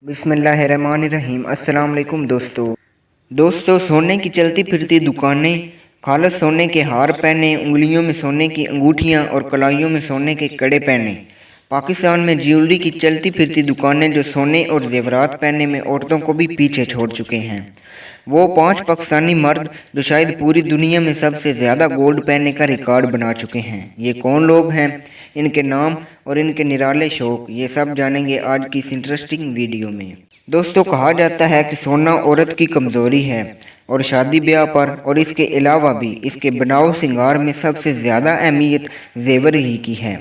बिस्मिल्लाहिर्रहमानिर्रहीम। अस्सलाम वालेकुम दोस्तों सोने की चलती फिरती दुकानें, खालिस सोने के हार पहने, उंगलियों में सोने की अंगूठियां और कलाइयों में सोने के कड़े पहने। पाकिस्तान में ज्वेलरी की चलती फिरती दुकानें जो सोने और जेवरात पहनने में औरतों को भी पीछे छोड़ चुके हैं। वो 5 पाकिस्तानी मर्द जो शायद पूरी दुनिया में सबसे ज़्यादा गोल्ड पहनने का रिकॉर्ड बना चुके हैं। ये कौन लोग हैं, इनके नाम और इनके निराले शौक, ये सब जानेंगे आज की इस इंटरेस्टिंग वीडियो में। दोस्तों कहा जाता है कि सोना औरत की कमज़ोरी है और शादी ब्याह पर और इसके अलावा भी इसके बनाव सिंगार में सबसे ज़्यादा अहमियत जेवर ही की है।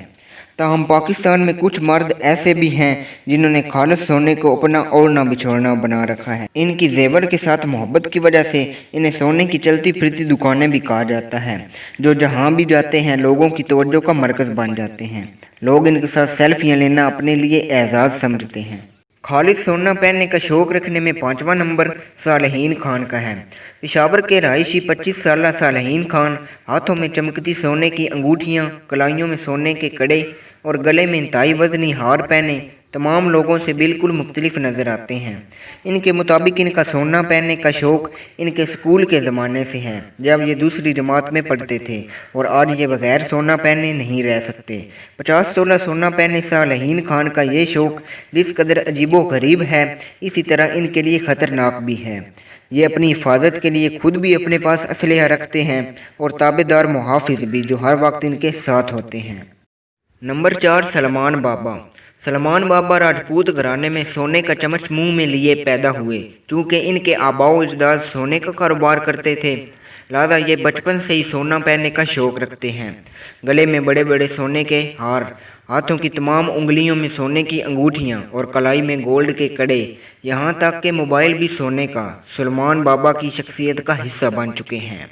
ताहम पाकिस्तान में कुछ मर्द ऐसे भी हैं जिन्होंने खालिस सोने को अपना ओढ़ना बिछोड़ना बना रखा है। इनकी जेवर के साथ मोहब्बत की वजह से इन्हें सोने की चलती फिरती दुकानें भी कहा जाता है, जो जहां भी जाते हैं लोगों की तवज्जो का मरकज़ बन जाते हैं। लोग इनके साथ सेल्फियाँ लेना अपने लिए एजाज़ समझते हैं। खालिस सोना पहनने का शौक़ रखने में 5वां नंबर सालहीन खान का है। पेशावर के रहायशी 25 साला सालहीन खान हाथों में चमकती सोने की अंगूठियां, कलाइयों में सोने के कड़े और गले में इंतहाई वज़नी हार पहने तमाम लोगों से बिल्कुल मुख्तलिफ नज़र आते हैं। इनके मुताबिक इनका सोना पहनने का शौक़ इनके स्कूल के ज़माने से है, जब ये दूसरी जमात में पढ़ते थे, और आज ये बगैर सोना पहने नहीं रह सकते। 50 तोला सोना पहने सालहीन खान का ये शौक़ जिस कदर अजीबो गरीब है, इसी तरह इनके लिए ख़तरनाक भी है। ये अपनी हिफाजत के लिए खुद भी अपने पास असलहा रखते हैं और ताबेदार मुहाफिज भी, जो हर वक्त इनके साथ होते हैं। नंबर 4 सलमान बाबा। सलमान बाबा राजपूत घराने में सोने का चम्मच मुंह में लिए पैदा हुए। चूँकि इनके आबाओ अजदाद सोने का कारोबार करते थे, लिहाजा ये बचपन से ही सोना पहनने का शौक़ रखते हैं। गले में बड़े बड़े सोने के हार, हाथों की तमाम उंगलियों में सोने की अंगूठियां और कलाई में गोल्ड के कड़े, यहाँ तक कि मोबाइल भी सोने का सलमान बाबा की शख्सियत का हिस्सा बन चुके हैं।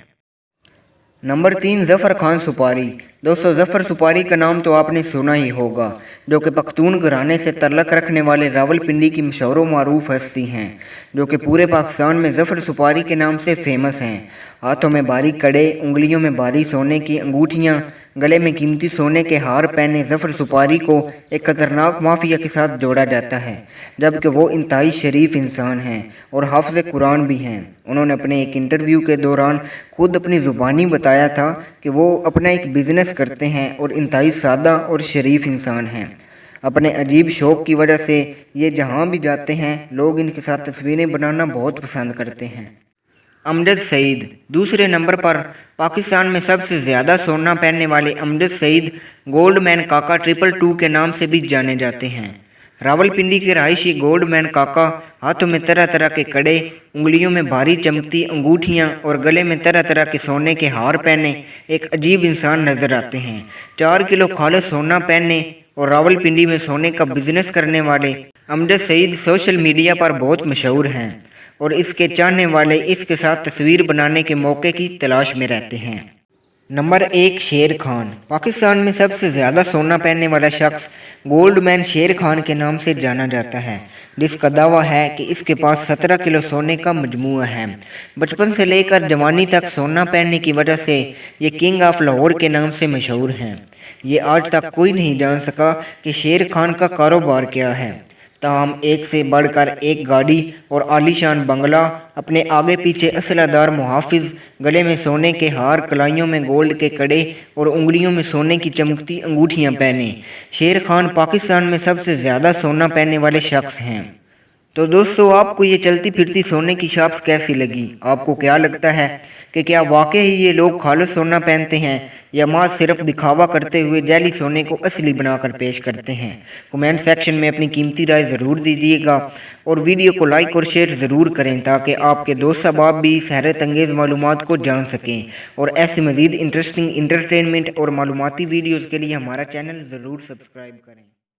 नंबर 3 ज़फ़र खान सुपारी। दोस्तों ज़फ़र सुपारी का नाम तो आपने सुना ही होगा, जो कि पख्तून घराने से तल्लक रखने वाले रावलपिंडी की मशहूर व मारूफ हस्ती हैं, जो कि पूरे पाकिस्तान में ज़फ़र सुपारी के नाम से फेमस हैं। हाथों में भारी कड़े, उंगलियों में भारी सोने की अंगूठियाँ, गले में कीमती सोने के हार पहने ज़फ़र सुपारी को एक खतरनाक माफिया के साथ जोड़ा जाता है, जबकि वो इंतहाई शरीफ इंसान हैं और हाफ़िज़ कुरान भी हैं। उन्होंने अपने एक इंटरव्यू के दौरान खुद अपनी ज़ुबानी बताया था कि वो अपना एक बिज़नेस करते हैं और इंतहाई सादा और शरीफ इंसान हैं। अपने अजीब शौक़ की वजह से ये जहाँ भी जाते हैं लोग इनके साथ तस्वीरें बनाना बहुत पसंद करते हैं। अमजद सईद। दूसरे नंबर पर पाकिस्तान में सबसे ज़्यादा सोना पहनने वाले अमजद सईद गोल्डमैन काका 222 के नाम से भी जाने जाते हैं। रावलपिंडी के रहायशी गोल्डमैन काका हाथों में तरह तरह के कड़े, उंगलियों में भारी चमकती अंगूठियां और गले में तरह तरह के सोने के हार पहने एक अजीब इंसान नजर आते हैं। 4 किलो खालिस सोना पहनने और रावलपिंडी में सोने का बिजनेस करने वाले अमजद सईद सोशल मीडिया पर बहुत मशहूर हैं और इसके चाहने वाले इसके साथ तस्वीर बनाने के मौके की तलाश में रहते हैं। नंबर 1 शेर खान। पाकिस्तान में सबसे ज़्यादा सोना पहनने वाला शख्स गोल्डमैन शेर खान के नाम से जाना जाता है, जिसका दावा है कि इसके पास 17 किलो सोने का मजमूआ है। बचपन से लेकर जवानी तक सोना पहनने की वजह से ये किंग ऑफ लाहौर के नाम से मशहूर हैं। ये आज तक कोई नहीं जान सका कि शेर खान का कारोबार क्या है। ताहम एक से बढ़कर एक गाड़ी और आलीशान बंगला, अपने आगे पीछे असलादार मुहाफिज, गले में सोने के हार, कलाइयों में गोल्ड के कड़े और उंगलियों में सोने की चमकती अंगूठियां पहने शेर खान पाकिस्तान में सबसे ज़्यादा सोना पहनने वाले शख्स हैं। तो दोस्तों आपको ये चलती फिरती सोने की शॉप्स कैसी लगी? आपको क्या लगता है कि क्या वाकई ही ये लोग खालिस सोना पहनते हैं या माँ सिर्फ दिखावा करते हुए जैली सोने को असली बनाकर पेश करते हैं? कमेंट सेक्शन में अपनी कीमती राय ज़रूर दीजिएगा और वीडियो को लाइक और शेयर ज़रूर करें, ताकि आपके दोस्त अहबाब भी इस हैरत अंगेज़ मालूमात को जान सकें। और ऐसे मज़ीद इंटरेस्टिंग इंटरटेनमेंट और मालूमाती वीडियोज़ के लिए हमारा चैनल ज़रूर सब्सक्राइब करें।